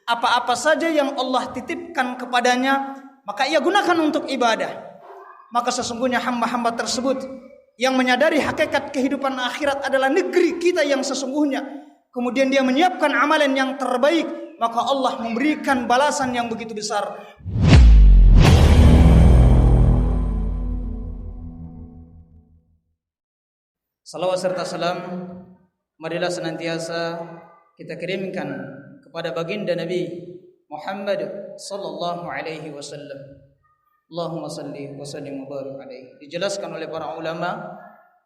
apa-apa saja yang Allah titipkan kepadanya, maka ia gunakan untuk ibadah. Maka sesungguhnya hamba-hamba tersebut yang menyadari hakikat kehidupan akhirat adalah negeri kita yang sesungguhnya, kemudian dia menyiapkan amalan yang terbaik, maka Allah memberikan balasan yang begitu besar. Salawat serta salam marilah senantiasa kita kirimkan kepada baginda Nabi Muhammad sallallahu alaihi wasallam. Allahumma salli wa sallim wa barik alaihi. Dijelaskan oleh para ulama,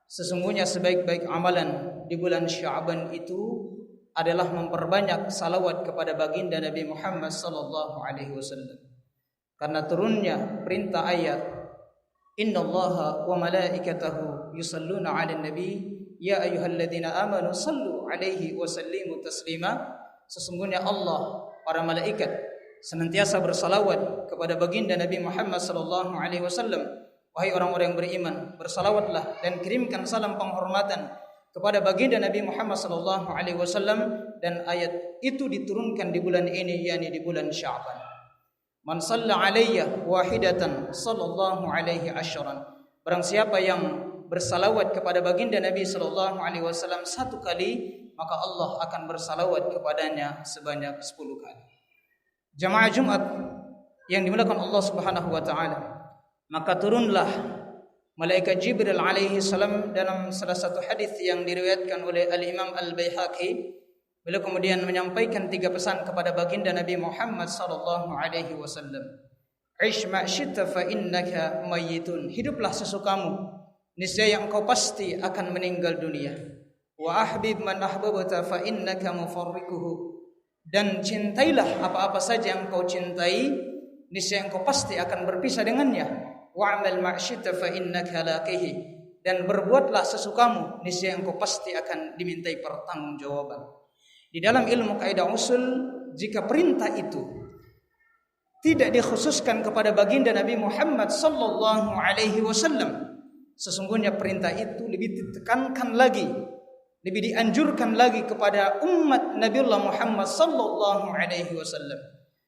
sesungguhnya sebaik-baik amalan di bulan Sya'ban itu adalah memperbanyak salawat kepada baginda Nabi Muhammad sallallahu alaihi wasallam. Karena turunnya perintah ayat Innallaha wa malaikatahu yusalluna 'alan nabi ya ayyuhalladzina amanu sallu 'alaihi wa sallimu taslima. Sesungguhnya Allah, para malaikat senantiasa bersalawat kepada baginda Nabi Muhammad sallallahu alaihi wasallam. Wahai orang-orang yang beriman, bersalawatlah dan kirimkan salam penghormatan kepada baginda Nabi Muhammad sallallahu alaihi wasallam, dan ayat itu diturunkan di bulan ini, yakni di bulan Sya'ban. Man shalla alayya wahidatan sallallahu alaihi asyran. Barang siapa yang bersalawat kepada baginda Nabi sallallahu alaihi wasallam satu kali, maka Allah akan bersalawat kepadanya sebanyak 10 kali. Jamaah Jumat yang dimuliakan Allah Subhanahu wa taala, maka turunlah malaikat Jibril alaihi salam dalam salah satu hadis yang diriwayatkan oleh Al-Imam Al-Baihaqi. Beliau kemudian menyampaikan 3 pesan kepada baginda Nabi Muhammad sallallahu alaihi wasallam. Ish ma syi'ta fa innaka mayyitun. Hiduplah sesukamu, niscaya engkau pasti akan meninggal dunia. Wa ahbib man ahbabta fa innaka mufarriquhu. Dan cintailah apa-apa saja yang engkau cintai, niscaya engkau pasti akan berpisah dengannya. Wa amal ma syi'ta fa innaka laqihi. Dan berbuatlah sesukamu, niscaya engkau pasti akan dimintai pertanggungjawaban. Di dalam ilmu kaidah usul, jika perintah itu tidak dikhususkan kepada baginda Nabi Muhammad sallallahu alaihi wasallam, sesungguhnya perintah itu lebih ditekankan lagi, lebih dianjurkan lagi kepada umat Nabiullah Muhammad sallallahu alaihi wasallam.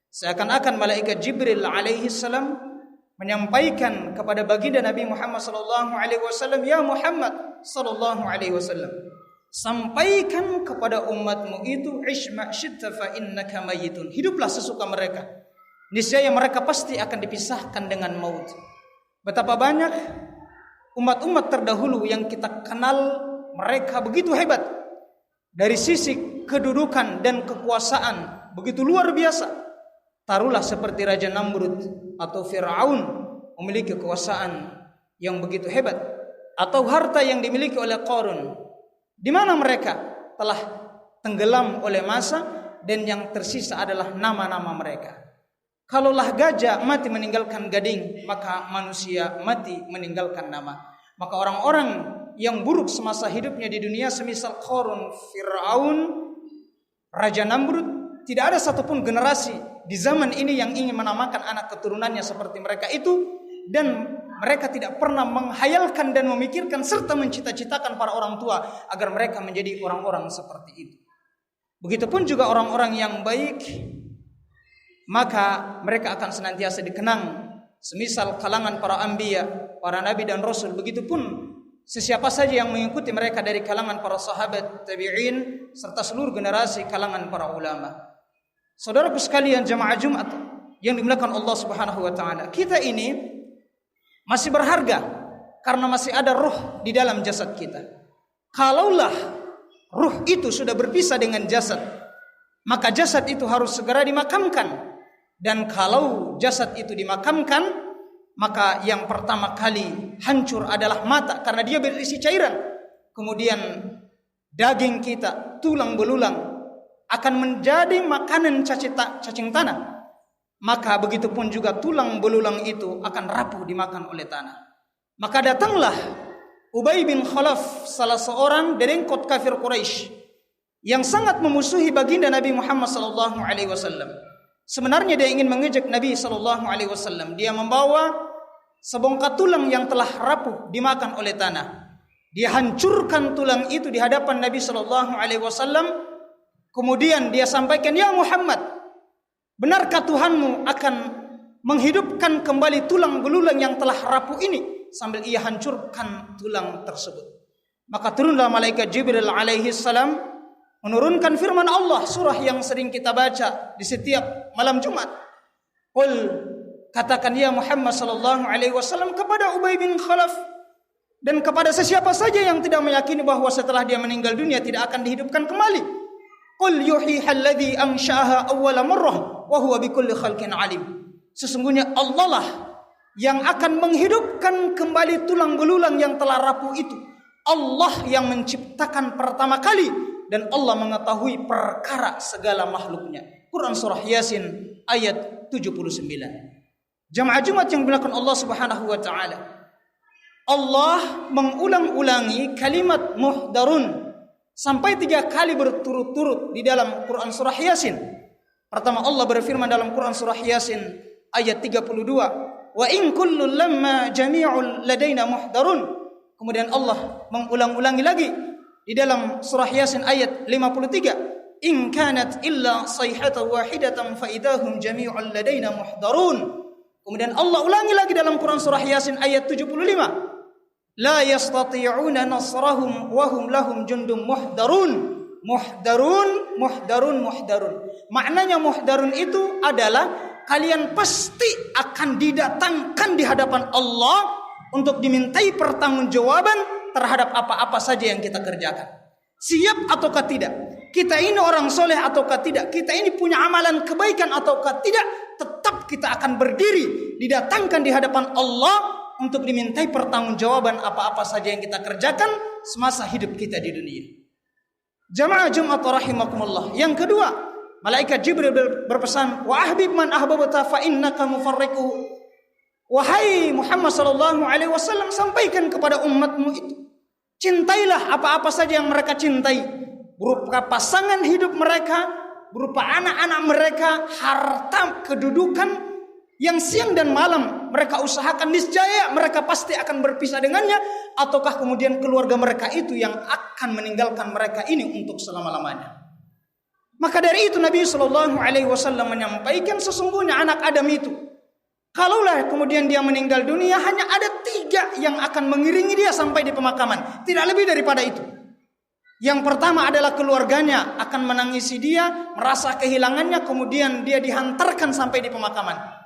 Seakan-akan malaikat Jibril alaihi salam menyampaikan kepada baginda Nabi Muhammad sallallahu alaihi wasallam, ya Muhammad sallallahu alaihi wasallam, sampaikan kepada umatmu itu ishma syi'ta fa innaka mayyitun. Hiduplah sesuka mereka, niscaya mereka pasti akan dipisahkan dengan maut. Betapa banyak umat-umat terdahulu yang kita kenal, mereka begitu hebat dari sisi kedudukan dan kekuasaan, begitu luar biasa. Taruhlah seperti Raja Namrud atau Fir'aun memiliki kekuasaan yang begitu hebat, atau harta yang dimiliki oleh Qarun. Di mana mereka telah tenggelam oleh masa, dan yang tersisa adalah nama-nama mereka. Kalaulah gajah mati meninggalkan gading, maka manusia mati meninggalkan nama. Maka orang-orang yang buruk semasa hidupnya di dunia, semisal Qarun, Fir'aun, Raja Namrud, tidak ada satupun generasi di zaman ini yang ingin menamakan anak keturunannya seperti mereka itu, dan mereka tidak pernah menghayalkan dan memikirkan serta mencita-citakan para orang tua agar mereka menjadi orang-orang seperti itu. Begitupun juga orang-orang yang baik, maka mereka akan senantiasa dikenang, semisal kalangan para anbiya, para nabi dan rasul. Begitupun sesiapa saja yang mengikuti mereka dari kalangan para sahabat, tabi'in, serta seluruh generasi kalangan para ulama. Saudaraku sekalian, jamaah Jumat yang dimuliakan Allah Subhanahu wa taala, kita ini masih berharga karena masih ada ruh di dalam jasad kita. Kalaulah ruh itu sudah berpisah dengan jasad, maka jasad itu harus segera dimakamkan. Dan kalau jasad itu dimakamkan, maka yang pertama kali hancur adalah mata, karena dia berisi cairan. Kemudian daging kita, tulang belulang akan menjadi makanan cacing tanah. Maka begitupun juga tulang belulang itu akan rapuh dimakan oleh tanah. Maka datanglah Ubay bin Khalaf, salah seorang derengkot kafir Quraisy yang sangat memusuhi baginda Nabi Muhammad sallallahu alaihi wasallam. Sebenarnya dia ingin mengejek Nabi sallallahu alaihi wasallam. Dia membawa sebongkah tulang yang telah rapuh dimakan oleh tanah. Dia hancurkan tulang itu di hadapan Nabi sallallahu alaihi wasallam. Kemudian dia sampaikan, "Ya Muhammad, Benarkah Tuhanmu akan menghidupkan kembali tulang belulang yang telah rapuh ini? Sambil ia hancurkan tulang tersebut. Maka turunlah malaikat Jibril alaihi salam menurunkan firman Allah, surah yang sering kita baca di setiap malam Jumat. Qul, katakan ya Muhammad sallallahu alaihi wasallam kepada Ubay bin Khalaf dan kepada sesiapa saja yang tidak meyakini bahwa setelah dia meninggal dunia tidak akan dihidupkan kembali. Qul yuhyiha alladhi ansha'aha awwala marrah wa huwa bikulli khalqin alim. Sesungguhnya Allah lah yang akan menghidupkan kembali tulang belulang yang telah rapuh itu. Allah yang menciptakan pertama kali dan Allah mengetahui perkara segala makhluknya. Quran surah Yasin ayat 79. Jamaah Jumat yang dimuliakan Allah Subhanahu wa taala. Allah mengulang-ulangi kalimat muhdarun sampai 3 kali berturut-turut di dalam Quran surah Yasin. Pertama Allah berfirman dalam Quran surah Yasin ayat 32, wa in kullu lamma jami'ul ladaina muhdarun. Kemudian Allah mengulang-ulangi lagi di dalam surah Yasin ayat 53, in kanat illa sayhatan wahidatan fa idahum jami'ul ladaina muhdarun. Kemudian Allah ulangi lagi dalam Quran surah Yasin ayat 75, la yastati'una nasrahum wa hum lahum jundum muhdarun. Muhdarun, muhdarun, muhdarun. Maknanya muhdarun itu adalah kalian pasti akan didatangkan di hadapan Allah untuk dimintai pertanggungjawaban terhadap apa-apa saja yang kita kerjakan. Siap ataukah tidak? Kita ini orang soleh ataukah tidak? Kita ini punya amalan kebaikan ataukah tidak? Tetap kita akan berdiri, didatangkan di hadapan Allah untuk dimintai pertanggungjawaban apa-apa saja yang kita kerjakan semasa hidup kita di dunia. Jamaah Jumat rahimakumullah. Yang kedua, malaikat Jibril berpesan, wa ahbib man ahbabta fa innaka mufarriquhu. Wahai Muhammad sallallahu alaihi wasallam, sampaikan kepada umatmu itu, cintailah apa-apa saja yang mereka cintai, berupa pasangan hidup mereka, berupa anak-anak mereka, harta, kedudukan yang siang dan malam mereka usahakan, niscaya mereka pasti akan berpisah dengannya, ataukah kemudian keluarga mereka itu yang akan meninggalkan mereka ini untuk selama-lamanya. Maka dari itu Nabi sallallahu alaihi wasallam menyampaikan, sesungguhnya anak Adam itu kalaulah kemudian dia meninggal dunia, hanya ada 3 yang akan mengiringi dia sampai di pemakaman, tidak lebih daripada itu. Yang pertama adalah keluarganya akan menangisi dia, merasa kehilangannya, kemudian dia dihantarkan sampai di pemakaman.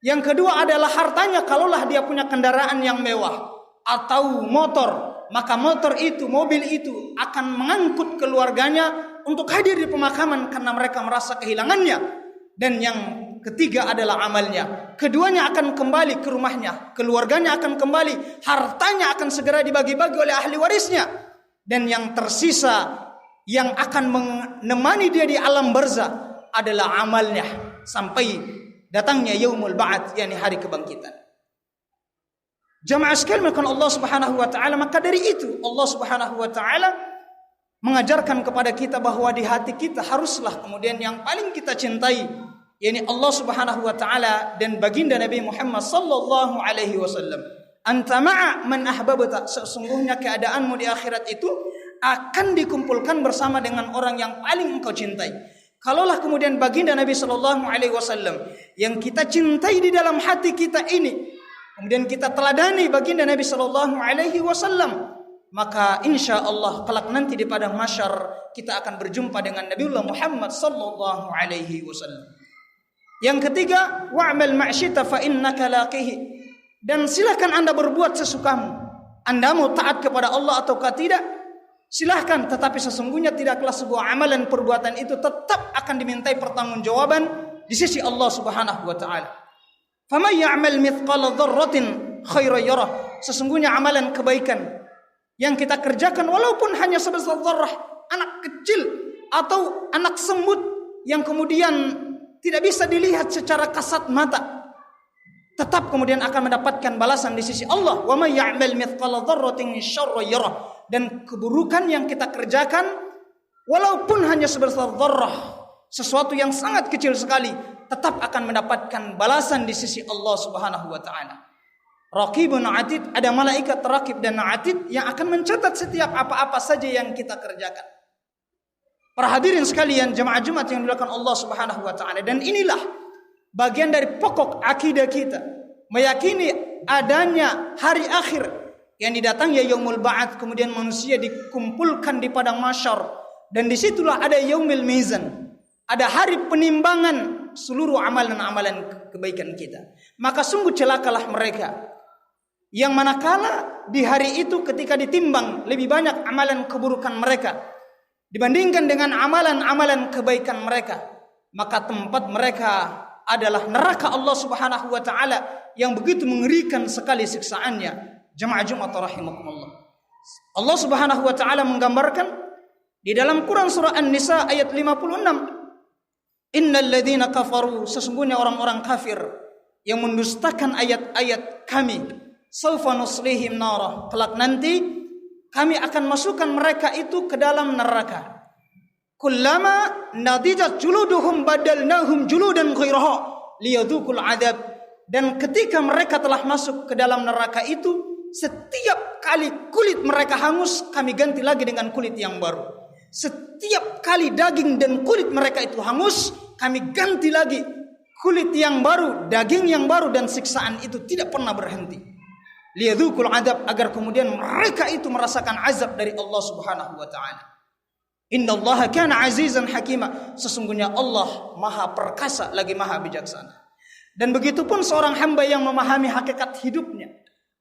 Yang kedua adalah hartanya, kalaulah dia punya kendaraan yang mewah atau motor, maka motor itu, mobil itu akan mengangkut keluarganya untuk hadir di pemakaman karena mereka merasa kehilangannya. Dan yang ketiga adalah amalnya. Keduanya akan kembali ke rumahnya, keluarganya akan kembali, hartanya akan segera dibagi-bagi oleh ahli warisnya. Dan yang tersisa yang akan menemani dia di alam barzah adalah amalnya sampai datangnya yaumul ba'ats, yakni hari kebangkitan. Jamaah sekalian Allah Subhanahu wa taala, maka dari itu Allah Subhanahu wa taala mengajarkan kepada kita bahwa di hati kita haruslah kemudian yang paling kita cintai, yakni Allah Subhanahu wa taala dan baginda Nabi Muhammad sallallahu alaihi wasallam. Anta ma'a man ahbabta, sesungguhnya keadaanmu di akhirat itu akan dikumpulkan bersama dengan orang yang paling engkau cintai. Kalaulah kemudian baginda Nabi sallallahu alaihi wasallam yang kita cintai di dalam hati kita ini, kemudian kita teladani baginda Nabi sallallahu alaihi wasallam, maka insyaallah kelak nanti di padang mahsyar kita akan berjumpa dengan Nabiullah Muhammad sallallahu alaihi wasallam. Yang ketiga, wa'mal ma'syita fa innaka laqihi. Dan silakan Anda berbuat sesukamu. Anda mau taat kepada Allah ataukah tidak? Silahkan, tetapi sesungguhnya tidaklah sebuah amalan perbuatan itu tetap akan dimintai pertanggungjawaban di sisi Allah Subhanahu wa taala. Faman ya'mal mithqala dzarratin khairan yarah. Sesungguhnya amalan kebaikan yang kita kerjakan walaupun hanya sebesar zarrah, anak kecil atau anak semut yang kemudian tidak bisa dilihat secara kasat mata, tetap kemudian akan mendapatkan balasan di sisi Allah. Wa may ya'mal mithqala dzarratin syarran yarah. Dan keburukan yang kita kerjakan walaupun hanya sebesar dzarrah, sesuatu yang sangat kecil sekali, tetap akan mendapatkan balasan di sisi Allah Subhanahu wa taala. Raqibun atid, ada malaikat raqib dan atid yang akan mencatat setiap apa-apa saja yang kita kerjakan. Para hadirin sekalian, jemaah Jumat yang dilakukan Allah Subhanahu wa taala, dan inilah bagian dari pokok akidah kita, meyakini adanya hari akhir yang didatangi yaumul ba'ats, kemudian manusia dikumpulkan di padang mahsyar, dan disitulah ada yaumil mizan, ada hari penimbangan seluruh amalan-amalan kebaikan kita. Maka sungguh celakalah mereka yang manakala di hari itu ketika ditimbang lebih banyak amalan keburukan mereka dibandingkan dengan amalan-amalan kebaikan mereka, maka tempat mereka adalah neraka Allah Subhanahu wa taala yang begitu mengerikan sekali siksaannya. Jemaah Jumat rahimakumullah. Allah Subhanahu wa taala menggambarkan di dalam Quran surah An-Nisa ayat 56, innal ladzina kafaru, sesungguhnya orang-orang kafir yang mendustakan ayat-ayat kami, saufa nuslihim nara, kelak nanti kami akan masukkan mereka itu ke dalam neraka. Kullama nadijat juluduhum badalnahum juludan ghairaha liyadzuqul adzab. Dan ketika mereka telah masuk ke dalam neraka itu, setiap kali kulit mereka hangus, kami ganti lagi dengan kulit yang baru. Setiap kali daging dan kulit mereka itu hangus, kami ganti lagi kulit yang baru, daging yang baru, dan siksaan itu tidak pernah berhenti. Liyadzuqul adzab, agar kemudian mereka itu merasakan azab dari Allah Subhanahu wa taala. Innallaha kana azizan hakima, sesungguhnya Allah maha perkasa lagi maha bijaksana. Dan begitupun seorang hamba yang memahami hakikat hidupnya,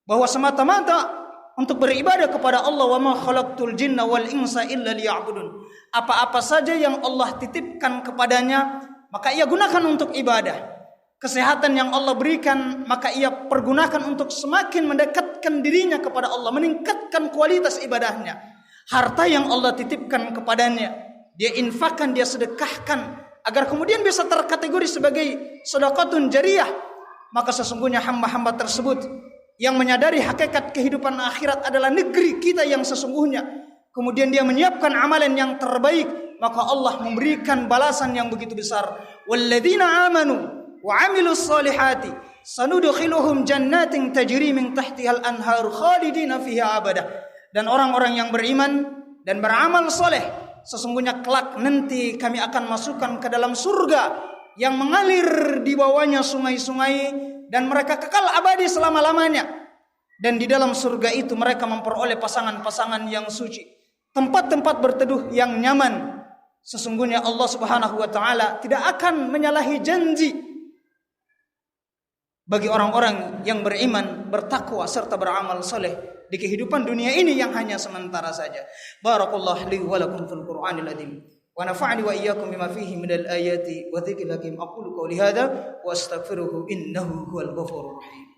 bahwa semata-mata untuk beribadah kepada Allah, wa ma khalaqtul jinna wal insa illa liya'budun. Apa-apa saja yang Allah titipkan kepadanya, maka ia gunakan untuk ibadah. Kesehatan yang Allah berikan, maka ia pergunakan untuk semakin mendekatkan dirinya kepada Allah, meningkatkan kualitas ibadahnya. Harta yang Allah titipkan kepadanya, dia infakkan, dia sedekahkan, agar kemudian bisa terkategori sebagai sedekatun jariyah. Maka sesungguhnya hamba-hamba tersebut yang menyadari hakikat kehidupan akhirat adalah negeri kita yang sesungguhnya, kemudian dia menyiapkan amalan yang terbaik, maka Allah memberikan balasan yang begitu besar. Walladzina amanu wa 'amilus solihati sanudkhiluhum jannatin tajri min tahtihal anhar khalidina fiha abadah. Dan orang-orang yang beriman dan beramal soleh, sesungguhnya kelak nanti kami akan masukkan ke dalam surga yang mengalir di bawahnya sungai-sungai, dan mereka kekal abadi selama-lamanya. Dan di dalam surga itu mereka memperoleh pasangan-pasangan yang suci, tempat-tempat berteduh yang nyaman. Sesungguhnya Allah Subhanahu wa taala tidak akan menyalahi janji bagi orang-orang yang beriman, bertakwa serta beramal soleh di kehidupan dunia ini yang hanya sementara saja. Barakallahu li wa lakum fil Qur'anil azim wa nafa'ani wa iyyakum bima fihi minal ayati wa dzikril hakim. Aqulu qawli hadza wa astaghfiruhu innahu huwal ghafurur rahim.